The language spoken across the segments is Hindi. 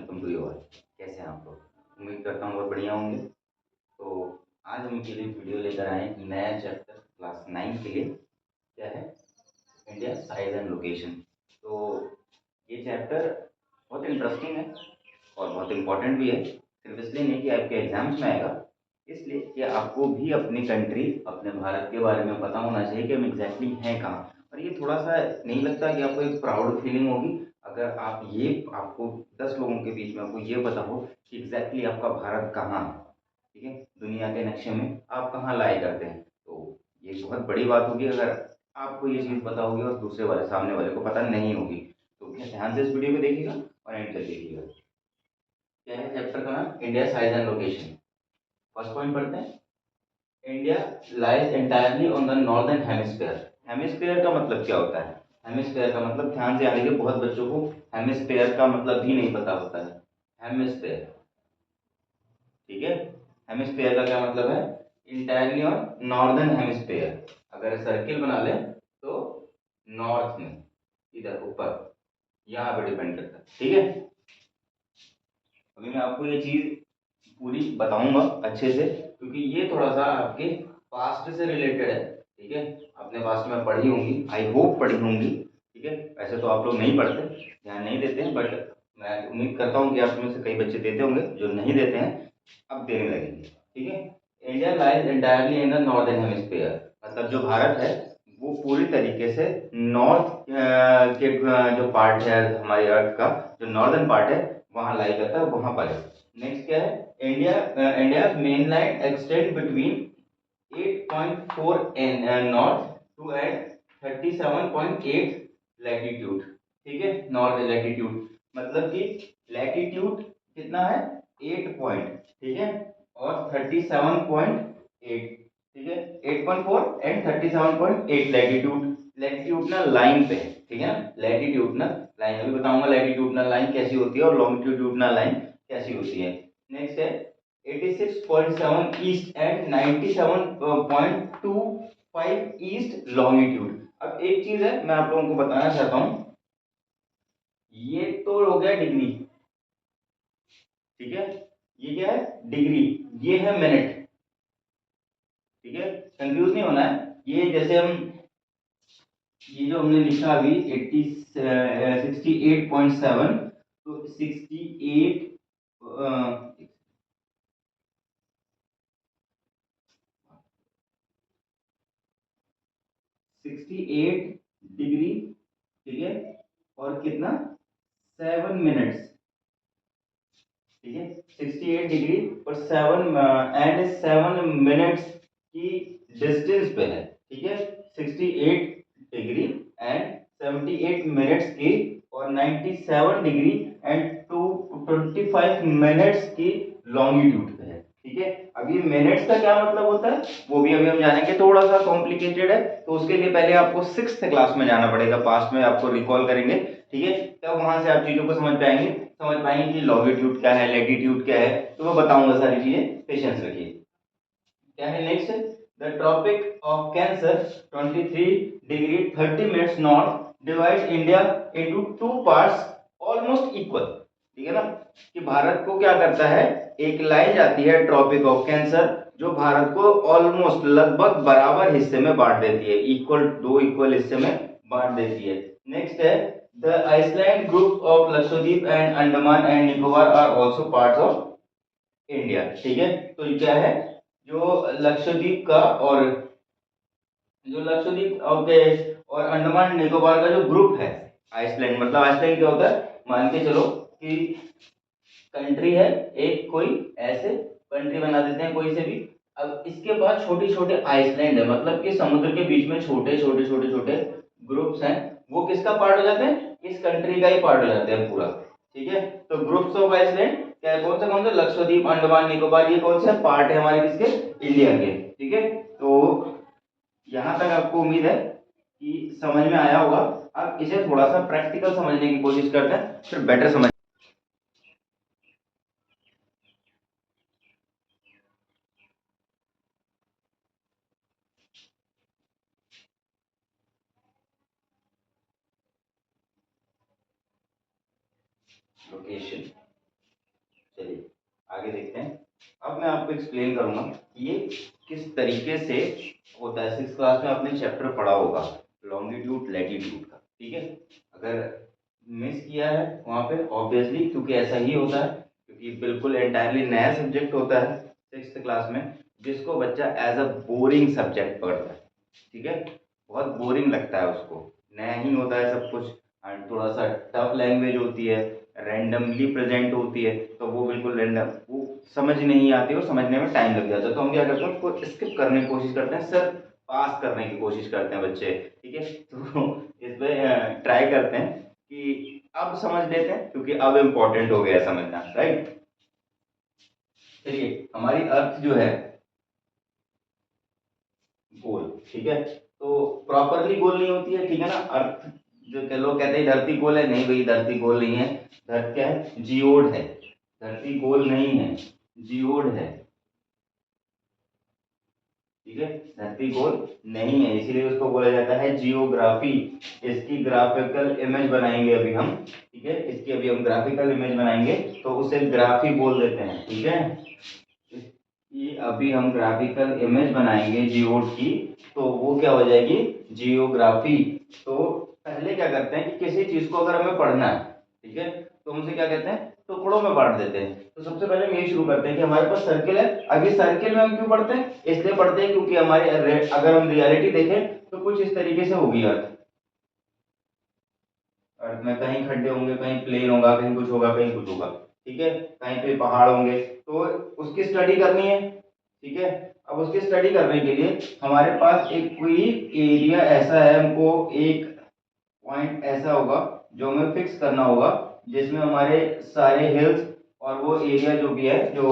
Welcome to your. कैसे हैं आप लोग? उम्मीद करता हूँ बहुत बढ़िया होंगे। तो आज हम के लिए वीडियो लेकर आए एक नया चैप्टर क्लास 9 के लिए। क्या है? India size and location. तो ये चैप्टर बहुत इंटरेस्टिंग है और बहुत इम्पोर्टेंट भी है। सिर्फ इसलिए नहीं कि आपके एग्जाम्स में आएगा, इसलिए कि आपको भी अपनी कंट्री, अपने भारत के बारे में पता होना चाहिए कि हम एग्जैक्टली हैं कहाँ। और ये थोड़ा सा नहीं लगता कि आपको एक प्राउड फीलिंग होगी अगर आपको 10 लोगों के बीच में आपको ये पता हो कि एग्जैक्टली आपका भारत कहाँ है। ठीक है, दुनिया के नक्शे में आप कहाँ लाए करते हैं। तो ये बहुत बड़ी बात होगी अगर आपको ये चीज़ पता होगी और दूसरे वाले, सामने वाले को पता नहीं होगी। तो ध्यान से इस वीडियो को देखिएगा और एंड तक देखिएगा। क्या है चैप्टर का नाम? India size and location. First point पढ़ते हैं। India lies entirely on the northern hemisphere. Hemisphere का मतलब क्या होता है? हेमिस्फीयर का मतलब, ध्यान से आने के, बहुत बच्चों को हेमिस्फीयर का मतलब भी नहीं पता होता है। हेमिस्फीयर, ठीक है, हेमिस्फीयर का क्या मतलब है? Entirely on northern hemisphere. अगर सर्किल बना ले तो नॉर्थ में, इधर ऊपर, यहाँ पे डिपेंड करता है। ठीक है, अभी मैं आपको ये चीज पूरी बताऊंगा अच्छे से, क्योंकि ये थोड़ा सा आपके पास्ट से रिलेटेड है। ठीक है, आपने पास्ट में पढ़ी होंगी, आई होप पढ़ी होंगी। ठीक है, वैसे तो आप लोग नहीं पढ़ते, ध्यान नहीं देते हैं, बट मैं उम्मीद करता हूँ कि आप में से कई बच्चे देते होंगे। जो नहीं देते हैं अब देने लगेंगे। ठीक है, India lies entirely in the northern hemisphere, मतलब जो भारत है वो पूरी तरीके से नॉर्थ के जो पार्ट है हमारी अर्थ का, जो नॉर्दर्न पार्ट है वहां लाई करता है, वहां पर है। नेक्स्ट क्या है? India main line extend between 8.4 north to at 37.8 latitude. ठीक है, नॉर्थ लैटिट्यूड मतलब कि लैटिट्यूड कितना है? 8 पॉइंट, ठीक है, और 37.8, ठीक है, 8.4 एंड 37.8 लैटिट्यूड, लैटिट्यूडनल लाइन पे है। ठीक है ना, लैटिट्यूडनल लाइन, अभी बताऊंगा लैटिट्यूडनल लाइन कैसी होती है और लॉन्गिट्यूडनल लाइन कैसी होती है। नेक्स्ट है 86.7 ईस्ट एंड 97.25 ईस्ट लॉन्गिट्यूड। अब एक चीज है मैं आप लोगों को बताना चाहता हूं, ये तो हो गया डिग्री, ठीक है, ये क्या है? डिग्री, ये है मिनट। ठीक है, कंफ्यूज नहीं होना है। ये जैसे हम, ये जो हमने लिखा अभी 68.7, तो 68 68 डिग्री, ठीक है, और कितना? 7 मिनट्स। ठीक है, 68 डिग्री और 7 की डिस्टेंस पे है। ठीक है, 68 डिग्री एंड 78 की, और 97 डिग्री एंड 25 की लॉन्गिट्यूड पे है। ठीक है, अब ये मिनट्स का क्या मतलब होता है वो भी अभी हम जानेंगे, थोड़ा सा कॉम्प्लिकेटेड है। तो उसके लिए पहले आपको 6th क्लास में जाना पड़ेगा, पास्ट में आपको रिकॉल करेंगे। ठीक है, तब वहां से आप चीजों को समझ पाएंगे कि लॉन्गिट्यूड क्या है, लैटिट्यूड क्या है। तो मैं बताऊंगा सारी चीजें, पेशेंस रखिए। क्या है next? The tropic of cancer 23 degree 30 minutes north divide India into 2 parts almost equal. ठीक है ना, कि भारत को क्या करता है, एक लाइन जाती है ट्रॉपिक ऑफ कैंसर जो भारत को ऑलमोस्ट लगभग बराबर हिस्से में बांट देती है, इक्वल, 2 इक्वल हिस्से में बांट देती है। नेक्स्ट है the island group of Lakshadweep and Andaman and Nicobar are also parts of India. ठीक है, तो ये क्या है? जो लक्षद्वीप का और जो लक्षद्वीप, ओके, और अंडमान निकोबार का जो ग्रुप है, आइसलैंड, मतलब आइसलैंड क्या होता है, मान के चलो कि कंट्री है एक, कोई ऐसे कंट्री बना देते हैं कोई से भी। अब इसके पास छोटे छोटे आइसलैंड है, मतलब कि समुद्र के बीच में छोटे छोटे छोटे छोटे ग्रुप्स हैं, वो किसका पार्ट हो जाते हैं? इस कंट्री का ही पार्ट हो जाते हैं पूरा। ठीक है, तो ग्रुप्स ऑफ आइसलैंड क्या है, कौन से? लक्षद्वीप, अंडमान निकोबार, ये कौन से पार्ट है हमारे किसके? इंडिया के। ठीक है, तो यहाँ तक आपको उम्मीद है कि समझ में आया होगा। अब इसे थोड़ा सा प्रैक्टिकल समझने की कोशिश करते हैं, फिर बेटर समझ। लोकेशन, आगे देखते हैं। अब मैं आपको एक्सप्लेन करूंगा कि ये किस तरीके से होता है। 6th क्लास में आपने चैप्टर पढ़ा होगा लॉन्गिट्यूड लैटिट्यूड का, ठीक है। अगर मिस किया है वहाँ पे ऑब्वियसली, क्योंकि ऐसा ही होता है, क्योंकि बिल्कुल एंटायरली नया सब्जेक्ट होता है 6th क्लास में, जिसको बच्चा एज अ बोरिंग सब्जेक्ट पढ़ता है, ठीक है। बहुत बोरिंग लगता है उसको, नया ही होता है सब कुछ, एंड थोड़ा सा टफ लैंग्वेज होती है, रैंडमली प्रेजेंट होती है, तो वो बिल्कुल रैंडम, वो समझ नहीं आती और समझने में टाइम लग जाता है। तो हम क्या करते हैं, उसको स्किप करने की कोशिश करते हैं, सर पास करने की कोशिश करते हैं बच्चे, ठीक है। तो इसमें ट्राई करते हैं कि अब समझ लेते हैं, क्योंकि अब इम्पोर्टेंट हो गया समझना, राइट। चलिए, हमारी अर्थ जो है गोल, ठीक है। तो प्रॉपरली गोल नहीं होती है, ठीक है ना। अर्थ जो के लोग कहते हैं धरती गोल है, नहीं भाई धरती गोल नहीं है। धरती क्या है, जियोड है, धरती गोल नहीं है, जियोड है, ठीक है। धरती गोल नहीं है, इसीलिए उसको बोला जाता है जियोग्राफी। इसकी ग्राफिकल इमेज बनाएंगे अभी हम, ठीक है। इसकी अभी हम ग्राफिकल इमेज बनाएंगे, तो उसे ग्राफी बोल देते हैं, ठीक है। इसकी अभी हम ग्राफिकल इमेज बनाएंगे जियोड की, तो वो क्या हो जाएगी, जियोग्राफी। तो पहले क्या करते हैं कि किसी चीज को अगर हमें पढ़ना है, ठीक है, तो हम उसे क्या कहते हैं, टुकड़ों में बांट देते हैं। तो सबसे पहले हम ये शुरू करते हैं कि हमारे पास सर्किल है। अभी सर्किल में हम क्यों पढ़ते हैं, इसलिए पढ़ते हैं क्योंकि हमारे अगर हम रियलिटी देखें तो कुछ इस तरीके से होगी अर्थ। अर्थ में कहीं खड्डे होंगे, कहीं प्लेन होगा, कहीं कुछ होगा, कहीं कुछ होगा, ठीक है। कहीं पे पहाड़ होंगे, तो उसकी स्टडी करनी है, ठीक है। अब उसकी स्टडी करने के लिए हमारे पास एक कोई एरिया ऐसा है, हमको एक पॉइंट ऐसा होगा जो हमें फिक्स करना होगा, जिसमें हमारे सारे हिल्स और वो एरिया जो भी है, जो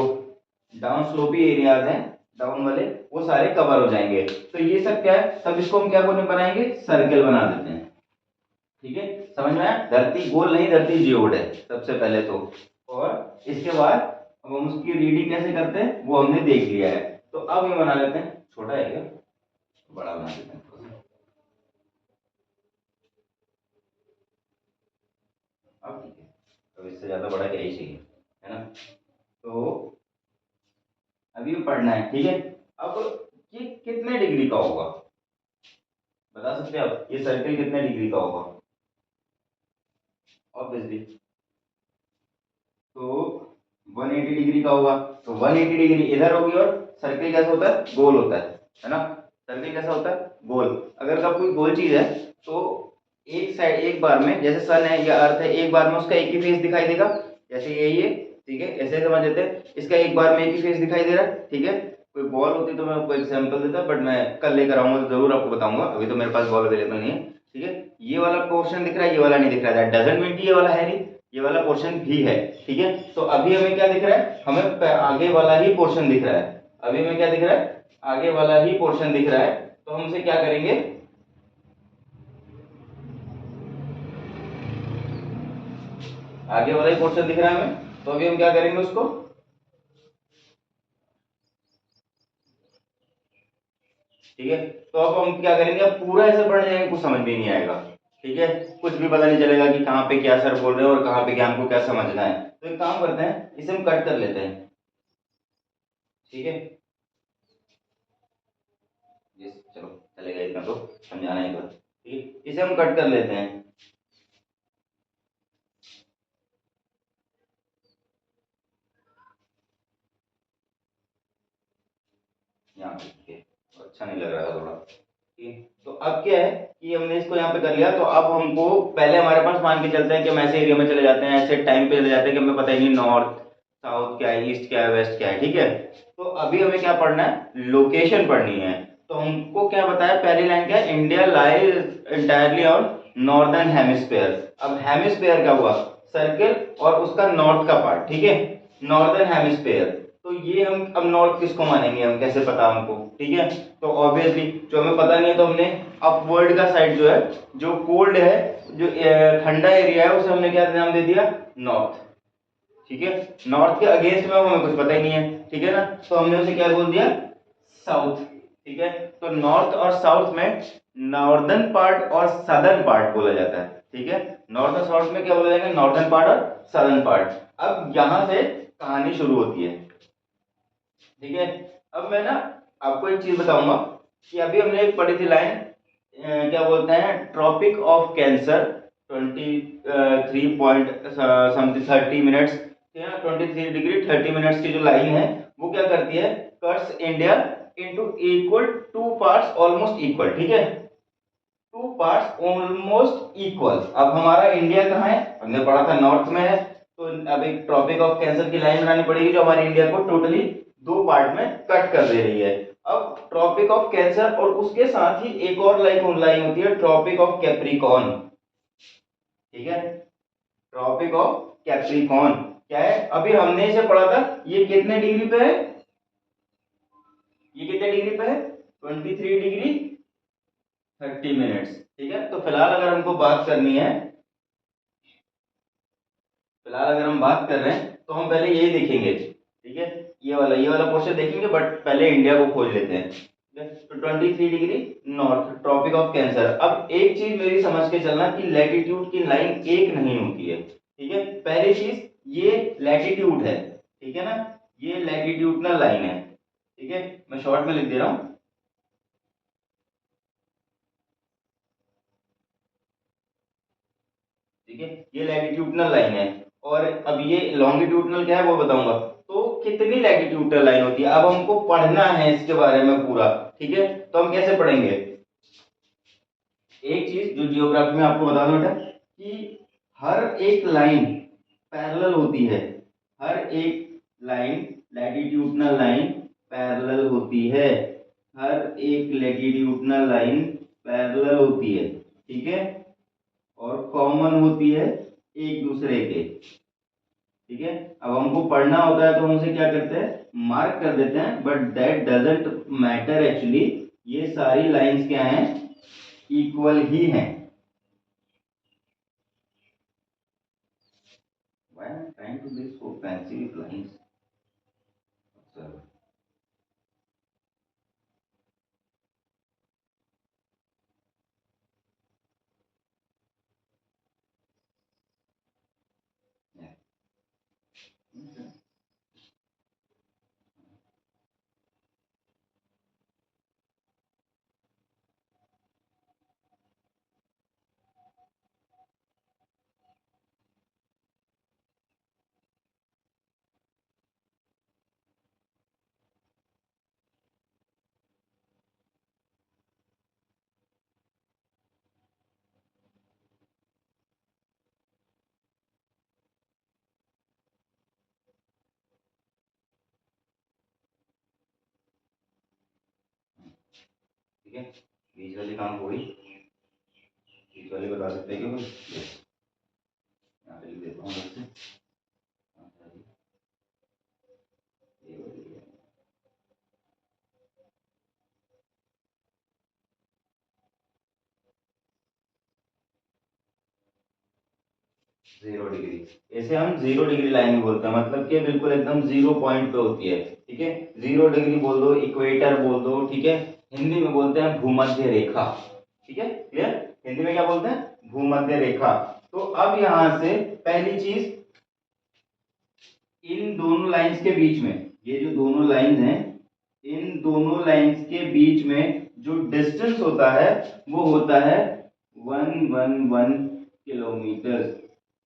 डाउन स्लोपी एरियाज हैं, डाउन वाले, वो सारे कवर हो जाएंगे। तो ये सब क्या है, सब इसको हम क्या बनाएंगे, सर्कल बना देते हैं, ठीक है। समझ में आया, धरती गोल नहीं, धरती जियोड है सबसे पहले तो। और इसके बाद अब हम उसकी रीडिंग कैसे करते हैं वो हमने देख लिया है। तो अब ये बना लेते हैं, छोटा है क्या, बड़ा बना देते हैं। अब ठीक है, अब इससे ज्यादा बड़ा क्या ही चाहिए, है ना। तो अभी पढ़ना है, ठीक है। अब ये कितने डिग्री का होगा, बता सकते हैं आप, ये सर्किल कितने डिग्री का होगा, ऑब्वियसली तो 180 डिग्री का होगा। तो 180 डिग्री इधर होगी, और सर्किल कैसा होता है, गोल होता है ना। सर्किल कैसा होता है, गोल। अगर का कोई गोल चीज है, तो एक साइड एक बार में, जैसे सन है या अर्थ है, एक बार में उसका एक ही फेस दिखाई देगा, जैसे यही है, ठीक है। ऐसे समझ लेते हैं, इसका एक बार में एक ही फेस दिखाई दे रहा है, ठीक है। कोई बॉल होती तो मैं आपको एग्जांपल देता, बट मैं कल लेकर आऊंगा तो जरूर आपको बताऊंगा, अभी तो मेरे पास बॉल अवेलेबल नहीं है, ठीक है। ये वाला पोर्शन दिख रहा है, ये वाला नहीं दिख रहा है, डजंट मीन कि ये वाला है नहीं, ये वाला पोर्शन भी है, ठीक है। तो अभी हमें क्या दिख रहा है, हमें आगे वाला ही पोर्शन दिख रहा है। अभी हमें क्या दिख रहा है, आगे वाला ही पोर्शन दिख रहा है। तो हम उसे क्या करेंगे, आगे वाला ही पोर्शन दिख रहा है हमें, तो अभी हम क्या करेंगे उसको, ठीक है। तो अब हम क्या करेंगे, अब पूरा ऐसे पढ़ जाएंगे, कुछ समझ भी नहीं आएगा, ठीक है। कुछ भी पता नहीं चलेगा कि कहाँ पे क्या सर बोल रहे हैं और कहाँ पे क्या हमको क्या समझना है। तो एक काम करते हैं, इसे हम कट कर लेते हैं, ठीक है। चलो चलेगा, इतना तो समझाना ही था, ठीक है। इसे हम कट कर लेते हैं, यहाँ पे, ठीक है। तो अच्छा नहीं लग रहा था थोड़ा, ठीक है। तो अब क्या है कि हमने इसको यहाँ पे कर लिया, तो अब हमको पहले हमारे पास मान के चलते हैं कि हम ऐसे एरिया में चले जाते हैं, ऐसे टाइम पे चले जाते हैं कि हमें पता ही नहीं नॉर्थ साउथ क्या है, ईस्ट क्या है, वेस्ट क्या है, ठीक है। तो अभी हमें क्या पढ़ना है, लोकेशन पढ़नी है। तो हमको क्या बताया, पहली लाइन क्या है, India lies entirely on northern hemisphere. अब हेमिस्फेयर क्या हुआ, सर्किल और उसका नॉर्थ का पार्ट, ठीक है, नॉर्दर्न हेमिस्फेयर। तो ये हम अब नॉर्थ किसको मानेंगे, हम कैसे पता हमको, ठीक है। तो ऑब्वियसली जो हमें पता नहीं है, तो हमने अपवर्ड का साइड जो है, जो कोल्ड है, जो ठंडा एरिया है, उसे हमने क्या नाम दे दिया, नॉर्थ, ठीक है। नॉर्थ के अगेंस्ट में हमें कुछ पता ही नहीं है, ठीक है ना, तो हमने उसे क्या बोल दिया, साउथ, ठीक है। तो नॉर्थ और साउथ में नॉर्दर्न पार्ट और सदर्न पार्ट बोला जाता है, ठीक है। नॉर्थ और साउथ में क्या बोला जाएगा, नॉर्दर्न पार्ट और सदर्न पार्ट। अब यहां से कहानी शुरू होती है, ठीक है। अब मैं ना आपको एक चीज बताऊंगा कि अभी हमने एक पढ़ी थी लाइन, क्या बोलते हैं, tropic of cancer 23 point something 30 minutes, 23 degree 30 minutes की जो लाइन है वो क्या करती है, cuts India into equal two parts almost equal, ठीक है, टू पार्ट्स ऑलमोस्ट इक्वल। अब हमारा इंडिया कहाँ है, हमने पढ़ा था नॉर्थ में है, तो अब एक ट्रॉपिक ऑफ कैंसर की लाइन बनानी पड़ेगी जो हमारे इंडिया को टोटली दो पार्ट में कट कर दे रही है। अब ट्रॉपिक ऑफ कैंसर और उसके साथ ही एक और लाइन होती है ट्रॉपिक ऑफ कैप्रिकॉर्न, ठीक है, ट्रॉपिक ऑफ कैप्रिकॉर्न क्या है, अभी हमने इसे पढ़ा था, ये कितने डिग्री पे है, ये कितने डिग्री पे है, 23 डिग्री 30 मिनट्स, ठीक है। तो फिलहाल अगर हमको बात करनी है, फिलहाल अगर हम बात कर रहे हैं तो हम पहले यही देखेंगे, ठीक है, ये वाला पोर्शन देखेंगे, बट पहले इंडिया को खोज लेते हैं, ठीक है। तो 23 degree north tropic of cancer. अब एक चीज मेरी समझ के चलना कि लैटिट्यूड की लाइन एक नहीं होती है, ठीक है। पहली चीज ये लैटिट्यूड है, ठीक है ना, ये लैटिट्यूडनल लाइन है, ठीक है, मैं शॉर्ट में लिख दे रहा हूं, ठीक है, ये लैटिट्यूडनल लाइन है। और अब ये लॉन्गिट्यूडनल क्या है वो बताऊंगा। तो कितनी लैटिट्यूडनल लाइन होती है, अब हमको पढ़ना है इसके बारे में पूरा, ठीक है। तो हम कैसे पढ़ेंगे, एक चीज जो जियोग्राफी में आपको बता दूं बेटा कि हर एक लाइन पैरेलल होती है, हर एक लाइन लैटिट्यूडनल लाइन पैरेलल होती है, हर एक लैटिट्यूडनल लाइन पैरेलल होती है, ठीक है, और कॉमन होती है एक दूसरे के, ठीक है। अब हमको पढ़ना होता है तो हम उसे क्या करते हैं, मार्क कर देते हैं, but that doesn't matter actually, ये सारी लाइंस क्या हैं, इक्वल ही हैं। Why am I trying to be so fancy with lines? Observe. Yeah. Okay. ठीक है, बीच वाली काम हो गई, बीच वाली बता सकते हैं कि यहाँ पे लिख देता हूँ अलग से। ये वाली है। 0 डिग्री, इसे हम 0 डिग्री लाइन भी बोलते हैं, मतलब कि बिल्कुल एकदम 0 पॉइंट पे होती है, ठीक है। 0 डिग्री बोल दो, इक्वेटर बोल दो, ठीक है, हिंदी में बोलते हैं भूमध्य रेखा, ठीक है, क्लियर, हिंदी में क्या बोलते हैं, भूमध्य रेखा। तो अब यहां से पहली चीज, इन दोनों लाइंस के बीच में, ये जो दोनों लाइंस हैं, इन दोनों लाइंस के बीच में जो डिस्टेंस होता है वो होता है 111 किलोमीटर,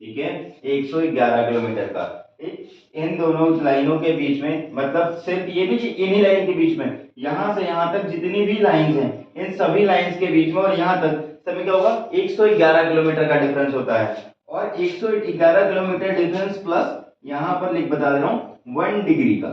ठीक है, 111 किलोमीटर का, ठीक। इन दोनों लाइनों के बीच में, मतलब सिर्फ ये नहीं कि इन्हीं लाइन के बीच में, यहां से यहां तक जितनी भी लाइंस हैं इन सभी लाइंस के बीच में और यहां तक सभी क्या होगा, 111 किलोमीटर का डिफरेंस होता है। और 111 किलोमीटर डिफरेंस प्लस यहां पर लिख बता दे रहा हूं 1 डिग्री का,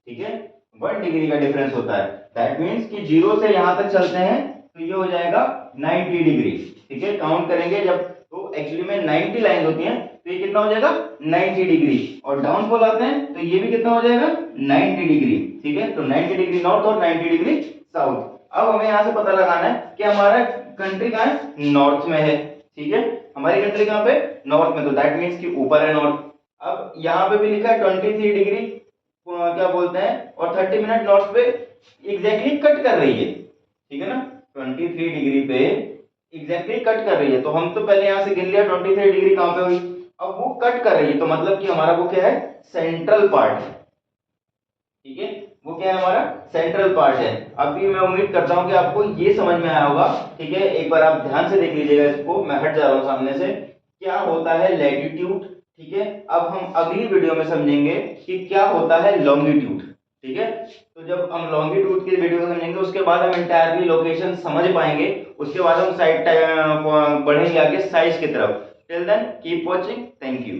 ठीक है, 1 डिग्री का डिफरेंस होता है। दैट मीन्स कि 0 से यहां तक चलते हैं तो ये हो जाएगा 90 डिग्री, ठीक है, काउंट करेंगे जब, तो एक्चुअली में 90 लाइन होती हैं तो ये कितना हो जाएगा 90 डिग्री, और डाउनफॉल आते हैं तो ये भी कितना हो जाएगा 90 डिग्री, ठीक है। तो 90 डिग्री नॉर्थ और 90 डिग्री साउथ। अब हमें यहाँ से पता लगाना है कि हमारा कंट्री कहाँ है, नॉर्थ में है, ठीक है, हमारी कंट्री कहाँ पे, नॉर्थ में, तो दैट मीन्स कि ऊपर है नॉर्थ। अब यहाँ पे भी लिखा है 23 डिग्री क्या बोलते हैं, और 30 मिनट नॉर्थ पे एग्जैक्टली कट कर रही है, ठीक है ना, 23 डिग्री पे एग्जैक्टली कट कर रही है, तो हम तो पहले यहाँ से गिन लिया 23 डिग्री कहाँ पे हुई, अब वो कट कर रही है तो मतलब कि हमारा वो क्या है, सेंट्रल पार्ट है। ठीक है, वो क्या है, हमारा सेंट्रल पार्ट है। अभी मैं उम्मीद करता हूं कि आपको ये समझ में आया होगा। ठीक है, एक बार आप ध्यान से देख लीजिएगा इसको, मैं हट जा रहा हूं सामने से। क्या होता है लैटिट्यूड, ठीक है, अब हम अगली वीडियो में समझेंगे कि क्या होता है लॉन्गिट्यूड। ठीक है, तो जब हम लॉन्गिट्यूड की वीडियो समझेंगे उसके बाद हम इंटायरली लोकेशन समझ पाएंगे, उसके बाद हम साइड बढ़ेंगे आगे साइज की तरफ। Till then keep watching, thank you.